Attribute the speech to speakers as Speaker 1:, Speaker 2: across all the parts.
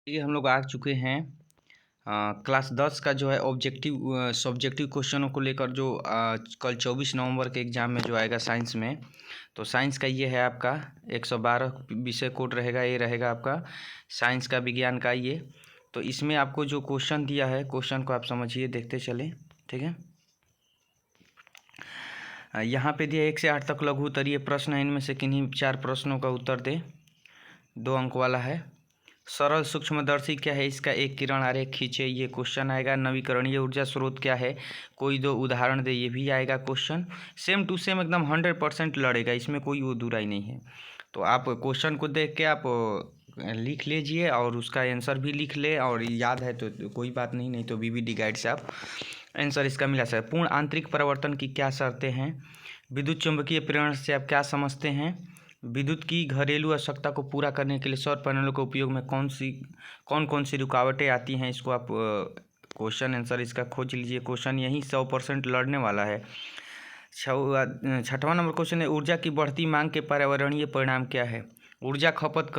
Speaker 1: ये हम लोग आ चुके हैं क्लास 10 का जो है ऑब्जेक्टिव सब्जेक्टिव क्वेश्चनों को लेकर जो कल 24 नवंबर के एग्ज़ाम में जो आएगा साइंस में। तो साइंस का ये है आपका 112 विषय कोड रहेगा, ये रहेगा आपका साइंस का, विज्ञान का ये। तो इसमें आपको जो क्वेश्चन दिया है, क्वेश्चन को आप समझिए, देखते चलें, ठीक है। यहाँ पे दिया 1 से 8 तक लघु उत्तरीय प्रश्न है, इनमें से किन्हीं 4 प्रश्नों का उत्तर दे। 2 अंक वाला है। सरल सूक्ष्मदर्शी क्या है, इसका एक किरण आरेख खींचे, ये क्वेश्चन आएगा। नवीकरणीय ऊर्जा स्रोत क्या है, कोई 2 उदाहरण दे, ये भी आएगा क्वेश्चन। सेम टू सेम एकदम 100% लड़ेगा, इसमें कोई वो दुराई नहीं है। तो आप क्वेश्चन को देख के आप लिख लीजिए और उसका आंसर भी लिख ले, और याद है तो कोई बात नहीं, नहीं तो BBD गाइड से आप आंसर इसका मिला सकते हैं। पूर्ण आंतरिक परिवर्तन की क्या शर्तें हैं, विद्युत चुंबकीय प्रेरण से आप क्या समझते हैं, विद्युत की घरेलू आवश्यकता को पूरा करने के लिए सौर पैनलों के उपयोग में कौन कौन सी रुकावटें आती हैं, इसको आप क्वेश्चन आंसर इसका खोज लीजिए। क्वेश्चन यही 100% लड़ने वाला है। 6वां नंबर क्वेश्चन है, ऊर्जा की बढ़ती मांग के पर्यावरणीय परिणाम क्या है, ऊर्जा खपत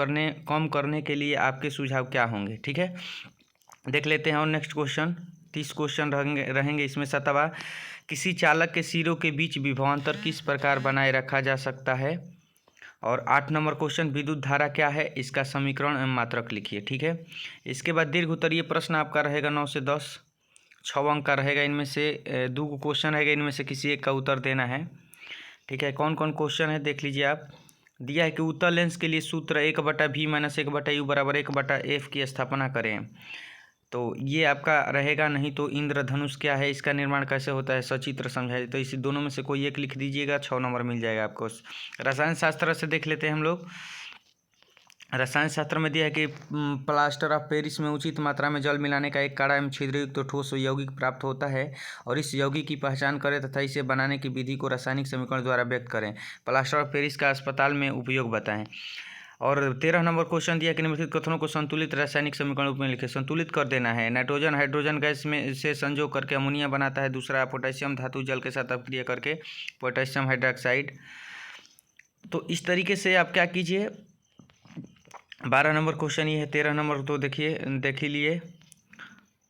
Speaker 1: कम करने के लिए आपके सुझाव क्या होंगे, ठीक है। देख लेते हैं। और नेक्स्ट क्वेश्चन 30 क्वेश्चन रहेंगे इसमें। 7वां, किसी चालक के सिरों के बीच विभवांतर किस प्रकार बनाए रखा जा सकता है। और 8 नंबर क्वेश्चन, विद्युत धारा क्या है, इसका समीकरण एवं मात्रक लिखिए, ठीक है। इसके बाद दीर्घ उत्तरीय प्रश्न आपका रहेगा 9 से 10, 6 अंक का रहेगा। इनमें से 2 क्वेश्चन रहेगा, इनमें से किसी एक का उत्तर देना है, ठीक है। कौन कौन क्वेश्चन है देख लीजिए आप। दिया है कि उत्तल लेंस के लिए सूत्र 1/v - 1/u = 1/f की स्थापना करें। तो ये आपका रहेगा। नहीं तो इंद्रधनुष क्या है, इसका निर्माण कैसे होता है, सचित्र समझाइए। तो इसी दोनों में से कोई एक लिख दीजिएगा, 6 नंबर मिल जाएगा आपको। रसायन शास्त्र से देख लेते हैं हम लोग। रसायन शास्त्र में दिया है कि प्लास्टर ऑफ पेरिस में उचित मात्रा में जल मिलाने का एक कड़ा एवं छिद्रयुक्त तो ठोस यौगिक प्राप्त होता है, और इस यौगिक की पहचान करें तथा इसे बनाने की विधि को रासायनिक समीकरण द्वारा व्यक्त करें। प्लास्टर ऑफ पेरिस का अस्पताल में उपयोग बताएं। और 13 नंबर क्वेश्चन दिया कि निम्नलिखित कथनों को संतुलित रासायनिक समीकरण रूप में लिखे। संतुलित कर देना है। नाइट्रोजन हाइड्रोजन गैस में से संजोग करके अमोनिया बनाता है। दूसरा, पोटेशियम धातु जल के साथ अपक्रिया करके पोटेशियम हाइड्रोक्साइड। तो इस तरीके से आप क्या कीजिए। 12 नंबर क्वेश्चन ये है। 13 नंबर तो देखिए, देख ही लिए।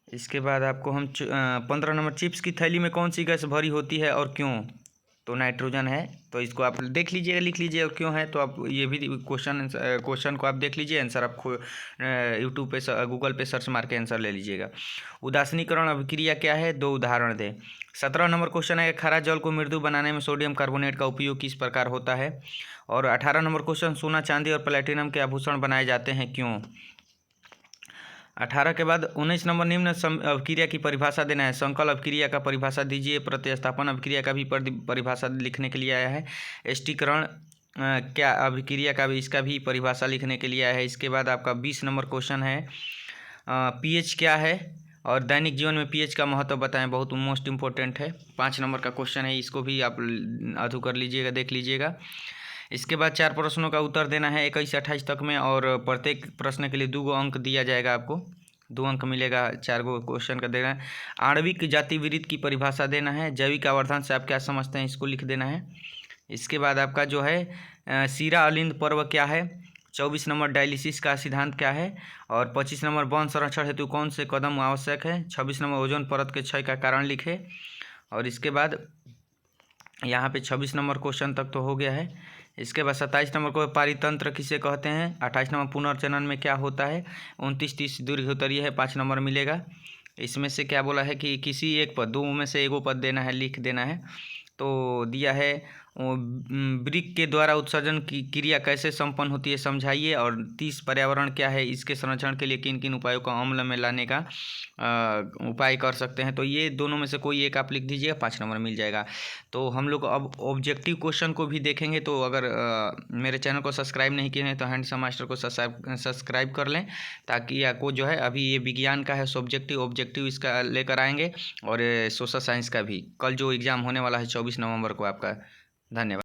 Speaker 1: इसके बाद आपको हम 15 नंबर, चिप्स की थैली में कौन सी गैस भरी होती है और क्यों, तो नाइट्रोजन है। तो इसको आप देख लीजिएगा, लिख लीजिए और क्यों है। तो आप ये भी क्वेश्चन को आप देख लीजिए, आंसर आप यूट्यूब पे गूगल पे सर्च मार के आंसर ले लीजिएगा। उदासीनीकरण अभिक्रिया क्या है, 2 उदाहरण दें। 17 नंबर क्वेश्चन है, खारा जल को मृदु बनाने में सोडियम कार्बोनेट का उपयोग किस प्रकार होता है। और 18 नंबर क्वेश्चन, सोना चांदी और प्लेटिनम के आभूषण बनाए जाते हैं, क्यों। 18 के बाद 19 नंबर, निम्न अभिक्रिया की परिभाषा देना है। संकल अभिक्रिया का परिभाषा दीजिए। प्रतिस्थापन अभिक्रिया का भी परिभाषा लिखने के लिए आया है। एष्टीकरण क्या अभिक्रिया का भी, इसका भी परिभाषा लिखने के लिए आया है। इसके बाद आपका 20 नंबर क्वेश्चन है, पीएच क्या है और दैनिक जीवन में पीएच का महत्व बताएं, बहुत मोस्ट इंपॉर्टेंट है। 5 नंबर का क्वेश्चन है, इसको भी आप अधू कर लीजिएगा, देख लीजिएगा। इसके बाद 4 प्रश्नों का उत्तर देना है 21 से 28 तक में, और प्रत्येक प्रश्न के लिए 2 अंक दिया जाएगा आपको, 2 अंक मिलेगा 4 क्वेश्चन का देना है। आणविक जातिविरित की परिभाषा देना है। जैविक आवर्धन से आप क्या समझते हैं, इसको लिख देना है। इसके बाद आपका जो है सीरा अलिंद पर्व क्या है। 24 नंबर, डायलिसिस का सिद्धांत क्या है। और 25 नंबर, वन संरक्षण हेतु कौन से कदम आवश्यक है। 26 नंबर, ओजोन परत के क्षय का कारण लिखे। और इसके बाद यहाँ पे 26 नंबर क्वेश्चन तक तो हो गया है। इसके बाद 27 नंबर को पारितंत्र किसे कहते हैं। 28 नंबर, पुनर्जनन में क्या होता है। 29 30 दीर्घ उत्तरीय है, 5 नंबर मिलेगा। इसमें से क्या बोला है कि किसी एक पद, 2 में से एगो पद देना है, लिख देना है। तो दिया है वृक्क के द्वारा उत्सर्जन की क्रिया कैसे संपन्न होती है, समझाइए। और 30 पर्यावरण क्या है, इसके संरक्षण के लिए किन किन उपायों का अमल में लाने का उपाय कर सकते हैं। तो ये दोनों में से कोई एक आप लिख दीजिएगा, 5 नंबर मिल जाएगा। तो हम लोग अब ऑब्जेक्टिव क्वेश्चन को भी देखेंगे। तो अगर मेरे चैनल को सब्सक्राइब नहीं किए हैं तो हैंडसम मास्टर को सब्सक्राइब कर लें, ताकि आपको जो है, अभी ये विज्ञान का है सब्जेक्टिव, ऑब्जेक्टिव इसका लेकर आएंगे, और सोशल साइंस का भी कल जो एग्ज़ाम होने वाला है 24 नवंबर को आपका। धन्यवाद।